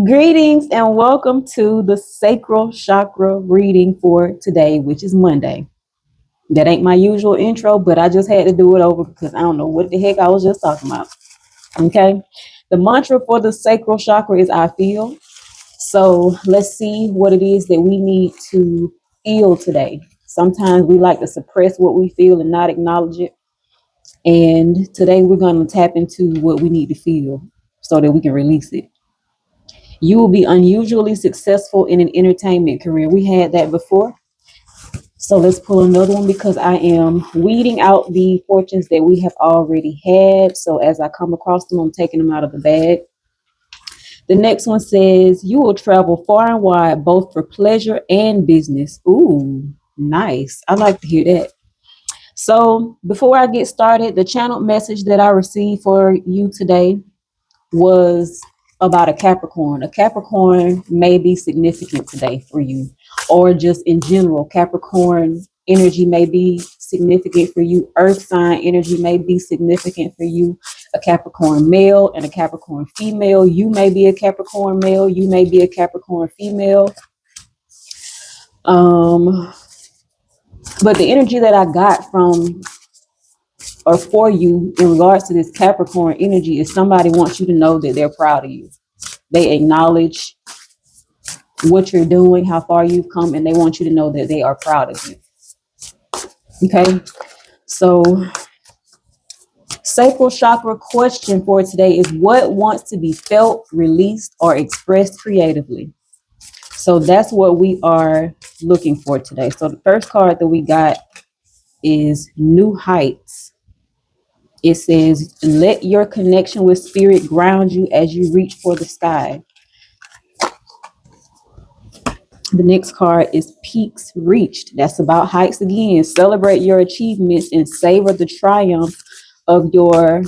Greetings and welcome to the sacral chakra reading for today, which is Monday. That ain't my usual intro, but I just had to do it over because I don't know what the heck I was just talking about. Okay. The mantra for the sacral chakra is I feel. So let's see what it is that we need to feel today. Sometimes we like to suppress what we feel and not acknowledge it. And today we're going to tap into what we need to feel so that we can release it. You will be unusually successful in an entertainment career. We had that before. So let's pull another one because I am weeding out the fortunes that we have already had. So as I come across them, I'm taking them out of the bag. The next one says, you will travel far and wide, both for pleasure and business. Ooh, nice. I like to hear that. So before I get started, the channel message that I received for you today was about a Capricorn. A Capricorn may be significant today for you, or just in general. Capricorn energy may be significant for you. Earth sign energy may be significant for you. A Capricorn male and a Capricorn female. You may be a Capricorn male. You may be a Capricorn female. But the energy that I got from or for you in regards to this Capricorn energy is somebody wants you to know that they're proud of you. They acknowledge what you're doing, how far you've come, and they want you to know that they are proud of you. Okay, so sacral chakra question for today is what wants to be felt, released, or expressed creatively? So that's what we are looking for today. So the first card that we got is New Heights. It says, let your connection with spirit ground you as you reach for the sky. The next card is Peaks Reached. That's about heights again. Celebrate your achievements and savor the triumph of your,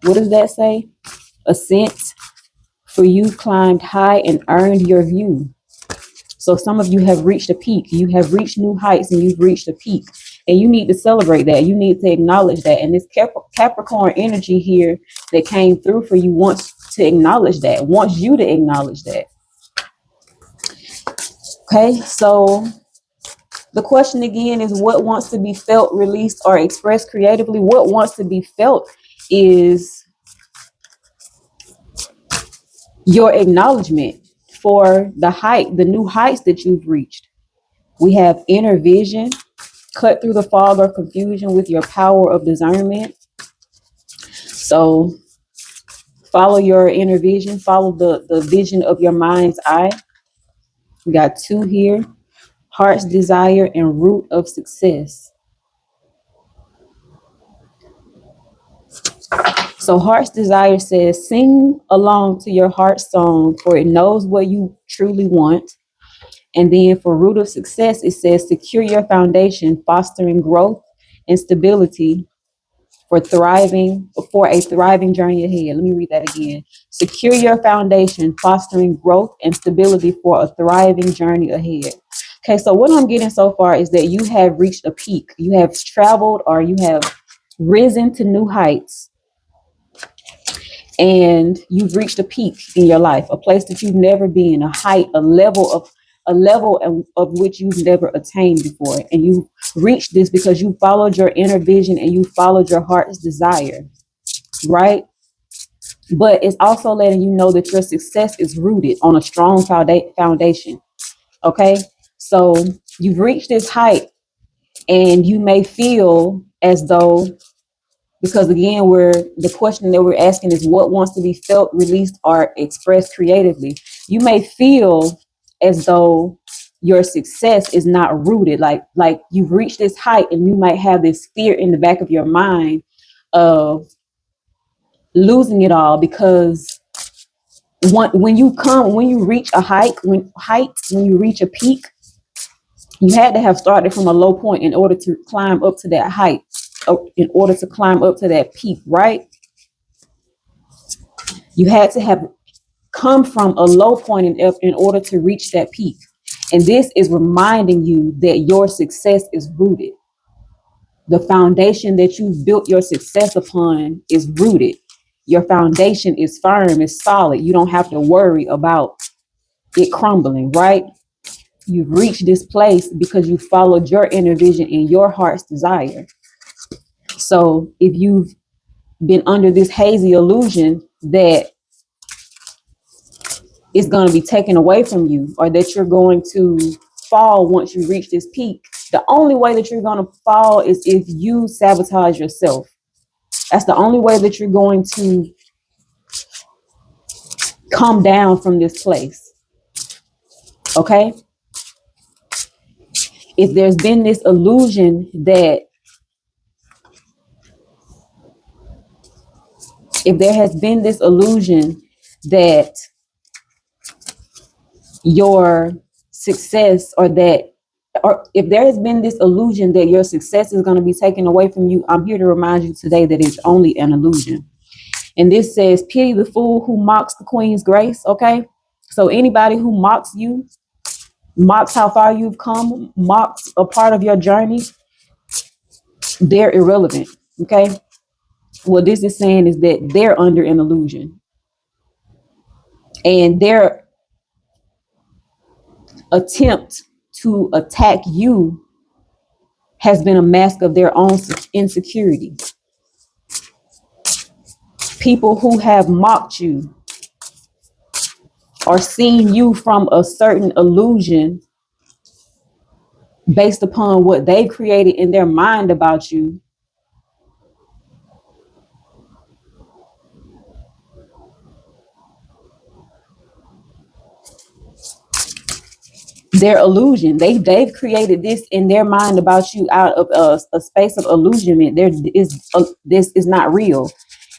what does that say? Ascent. For you climbed high and earned your view. So some of you have reached a peak. You have reached new heights and you've reached a peak. And you need to celebrate that. You need to acknowledge that. And this Capricorn energy here that came through for you wants to acknowledge that, wants you to acknowledge that. Okay, so the question again is what wants to be felt, released, or expressed creatively? What wants to be felt is your acknowledgement for the new heights that you've reached. We have inner vision, cut through the fog or confusion with your power of discernment. So follow your inner vision, follow the vision of your mind's eye. We got two here, heart's desire and root of success. So heart's desire says, sing along to your heart's song, for it knows what you truly want. And then for root of success, it says, secure your foundation, fostering growth and stability for a thriving journey ahead. Let me read that again. Secure your foundation, fostering growth and stability for a thriving journey ahead. Okay, so what I'm getting so far is that you have reached a peak. You have traveled or you have risen to new heights. And you've reached a peak in your life, a place that you've never been, a height, a level of which you've never attained before. And you reached this because you followed your inner vision and you followed your heart's desire, right? But it's also letting you know that your success is rooted on a strong foundation. Okay, so you've reached this height and you may feel as though, because again, the question that we're asking is what wants to be felt, released, or expressed creatively. You may feel as though your success is not rooted, like you've reached this height and you might have this fear in the back of your mind of losing it all, because when you reach a height, when you reach a peak, you had to have started from a low point in order to climb up to that height, in order to climb up to that peak, right? You had to have come from a low point in order to reach that peak. And this is reminding you that your success is rooted. The foundation that you've built your success upon is rooted. Your foundation is firm, it's solid. You don't have to worry about it crumbling, right? You've reached this place because you followed your inner vision and your heart's desire. So if you've been under this hazy illusion that it's going to be taken away from you, or that you're going to fall once you reach this peak, the only way that you're going to fall is if you sabotage yourself. That's the only way that you're going to come down from this place. Okay? If there's been this illusion that, if there has been this illusion that your success, or if there has been this illusion that your success is going to be taken away from you, I'm here to remind you today that it's only an illusion. And this says, pity the fool who mocks the queen's grace. Okay. So anybody who mocks you, mocks how far you've come, mocks a part of your journey, they're irrelevant. Okay. What this is saying is that they're under an illusion, and their attempt to attack you has been a mask of their own insecurity. People who have mocked you or seen you from a certain illusion based upon what they created in their mind about you, their illusion. They've created this in their mind about you out of a space of illusionment. This is not real.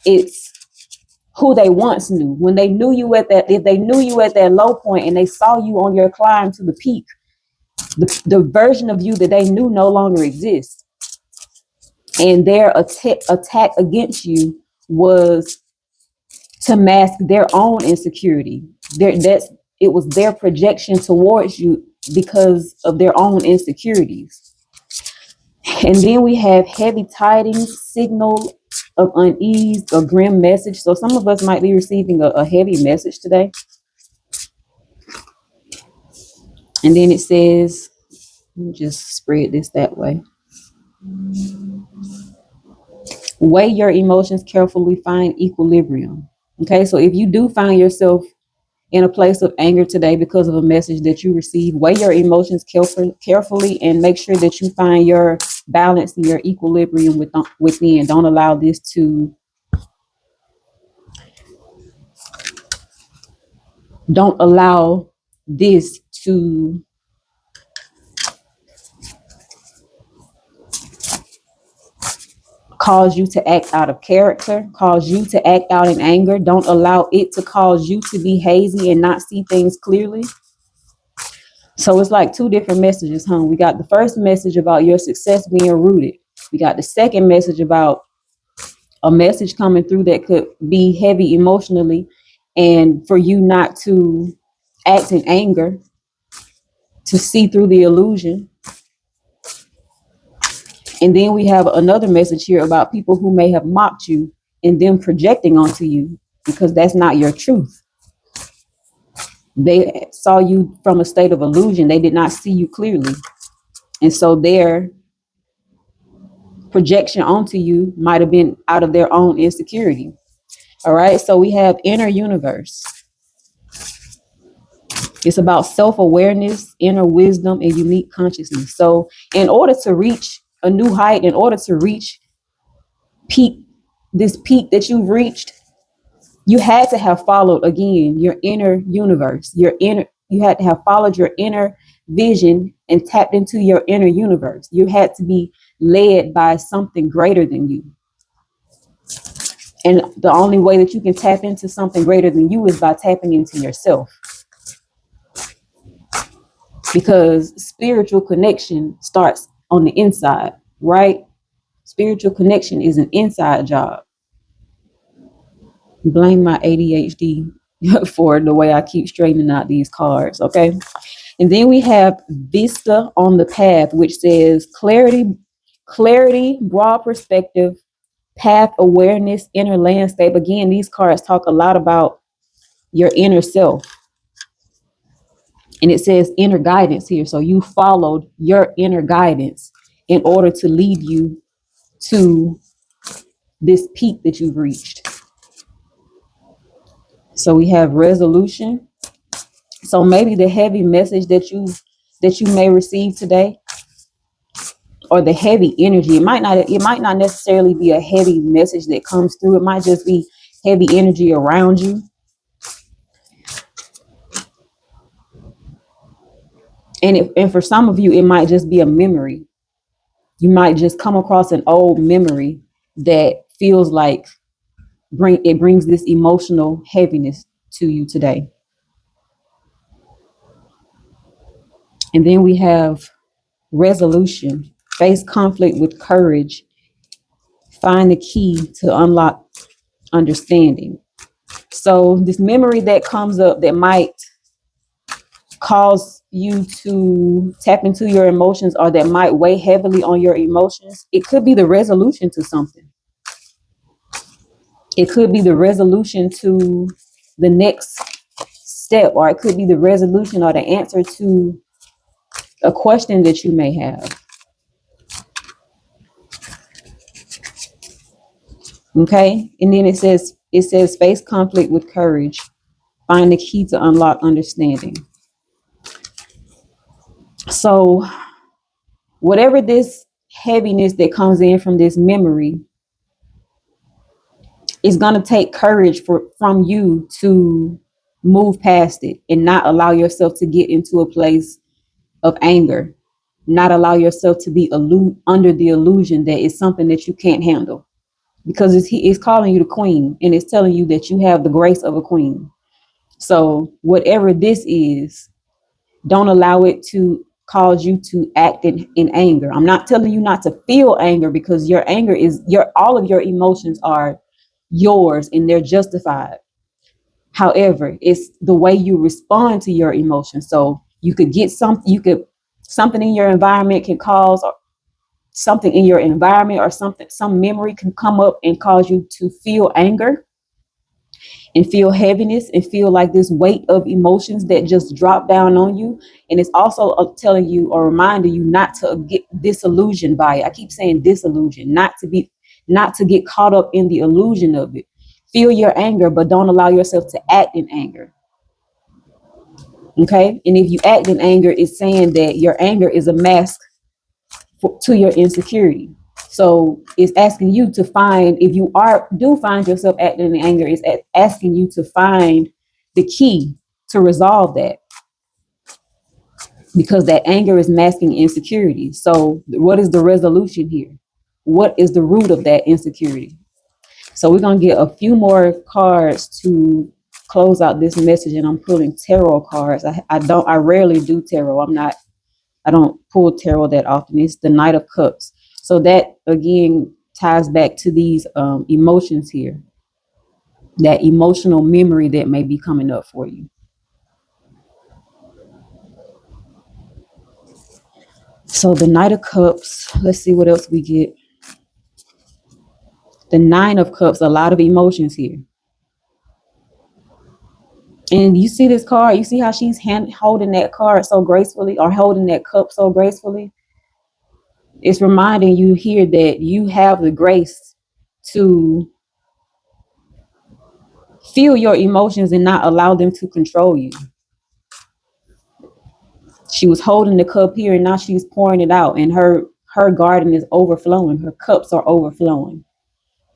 It's who they once knew. When they knew you at that, if they knew you at that low point and they saw you on your climb to the peak, the version of you that they knew no longer exists. And their attack against you was to mask their own insecurity. It was their projection towards you because of their own insecurities. And then we have heavy tidings, signal of unease, a grim message. So some of us might be receiving a heavy message today. And then it says, let me just spread this that way. Weigh your emotions carefully, find equilibrium. Okay, so if you do find yourself in a place of anger today because of a message that you receive, weigh your emotions carefully and make sure that you find your balance and your equilibrium within. Don't allow this to cause you to act out of character, cause you to act out in anger. Don't allow it to cause you to be hazy and not see things clearly. So it's like two different messages, huh? We got the first message about your success being rooted. We got the second message about a message coming through that could be heavy emotionally, and for you not to act in anger, to see through the illusion. And then we have another message here about people who may have mocked you and them projecting onto you because that's not your truth. They saw you from a state of illusion. They did not see you clearly. And so their projection onto you might have been out of their own insecurity. All right. So we have inner universe. It's about self-awareness, inner wisdom, and unique consciousness. So in order to reach a new height, in order to reach this peak that you've reached, you had to have followed again your inner universe, you had to have followed your inner vision and tapped into your inner universe. You had to be led by something greater than you. And the only way that you can tap into something greater than you is by tapping into yourself. Because spiritual connection starts on the inside, right? Spiritual connection is an inside job. Blame my ADHD for the way I keep straightening out these cards, okay? And then we have Vista on the Path, which says clarity, broad perspective, path awareness, inner landscape. Again, these cards talk a lot about your inner self. And it says inner guidance here. So you followed your inner guidance in order to lead you to this peak that you've reached. So we have resolution. So maybe the heavy message that you may receive today, or the heavy energy, it might not necessarily be a heavy message that comes through. It might just be heavy energy around you. And for some of you, it might just be a memory. You might just come across an old memory that feels like it brings this emotional heaviness to you today. And then we have resolution. Face conflict with courage. Find the key to unlock understanding. So this memory that comes up that might cause you to tap into your emotions, or that might weigh heavily on your emotions, it could be the resolution to something. It could be the resolution to the next step, or it could be the resolution or the answer to a question that you may have. Okay. And then it says face conflict with courage. Find the key to unlock understanding. So whatever this heaviness that comes in from this memory, it's going to take courage from you to move past it and not allow yourself to get into a place of anger, not allow yourself to be under the illusion that it's something that you can't handle, because it's calling you the queen, and it's telling you that you have the grace of a queen. So whatever this is, don't allow it to cause you to act in anger. I'm not telling you not to feel anger, because your anger is all of your emotions are yours and they're justified. However, it's the way you respond to your emotions. So something in your environment can cause, or something in your environment or some memory can come up and cause you to feel anger and feel heaviness and feel like this weight of emotions that just drop down on you. And it's also telling you or reminding you not to get disillusioned by it. I keep saying disillusioned, not to get caught up in the illusion of it. Feel your anger, but don't allow yourself to act in anger. Okay. And if you act in anger, it's saying that your anger is a mask to your insecurity. So it's asking you to find, if you do find yourself acting in anger, it's asking you to find the key to resolve that, because that anger is masking insecurity. So what is the resolution here? What is the root of that insecurity? So we're going to get a few more cards to close out this message, and I'm pulling tarot cards. I rarely do tarot. I don't pull tarot that often. It's the Knight of Cups. So that again ties back to these emotions here, that emotional memory that may be coming up for you. So the Knight of Cups, let's see what else we get. The Nine of Cups, a lot of emotions here. And you see this card, you see how she's holding that card so gracefully, or holding that cup so gracefully. It's reminding you here that you have the grace to feel your emotions and not allow them to control you. She was holding the cup here, and now she's pouring it out, and her garden is overflowing. Her cups are overflowing.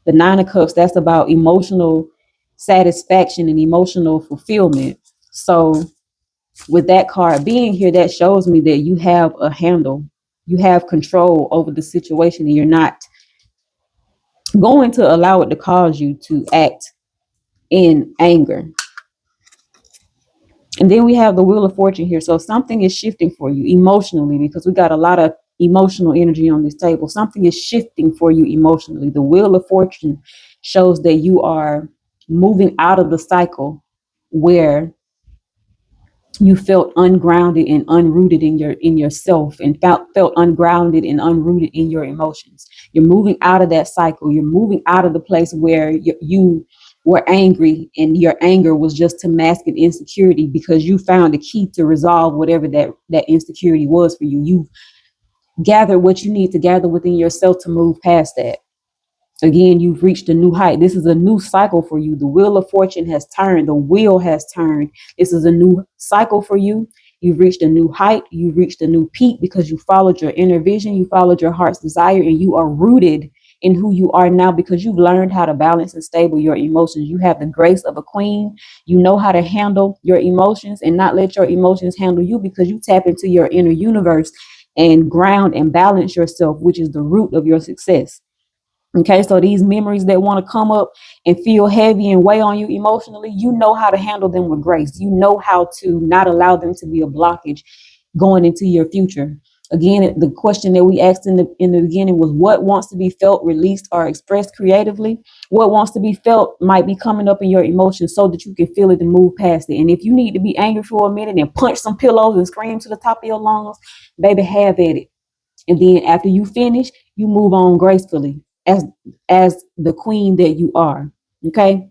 The Nine of Cups, that's about emotional satisfaction and emotional fulfillment. So with that card being here, that shows me that you have a handle, you have control over the situation, and you're not going to allow it to cause you to act in anger. And then we have the Wheel of Fortune here. So something is shifting for you emotionally, because we got a lot of emotional energy on this table. Something is shifting for you emotionally. The Wheel of Fortune shows that you are moving out of the cycle where You felt ungrounded and unrooted in yourself, and felt ungrounded and unrooted in your emotions. You're moving out of that cycle. You're moving out of the place where you were angry, and your anger was just to mask an insecurity, because you found a key to resolve whatever that insecurity was for you. You've gathered what you need to gather within yourself to move past that. Again, you've reached a new height. This is a new cycle for you. The wheel of fortune has turned. The wheel has turned. This is a new cycle for you. You've reached a new height. You've reached a new peak because you followed your inner vision. You followed your heart's desire, and you are rooted in who you are now because you've learned how to balance and stable your emotions. You have the grace of a queen. You know how to handle your emotions and not let your emotions handle you, because you tap into your inner universe and ground and balance yourself, which is the root of your success. Okay, so these memories that want to come up and feel heavy and weigh on you emotionally, you know how to handle them with grace. You know how to not allow them to be a blockage going into your future. Again, the question that we asked in the beginning was, what wants to be felt, released, or expressed creatively? What wants to be felt might be coming up in your emotions so that you can feel it and move past it. And if you need to be angry for a minute and punch some pillows and scream to the top of your lungs, baby, have at it. And then after you finish, you move on gracefully as the queen that you are. Okay,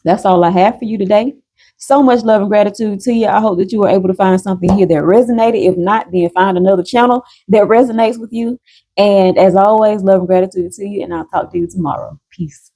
that's all I have for you today. So much love and gratitude to you. I hope that you were able to find something here that resonated. If not, then find another channel that resonates with you. And as always, love and gratitude to you, and I'll talk to you tomorrow. Peace.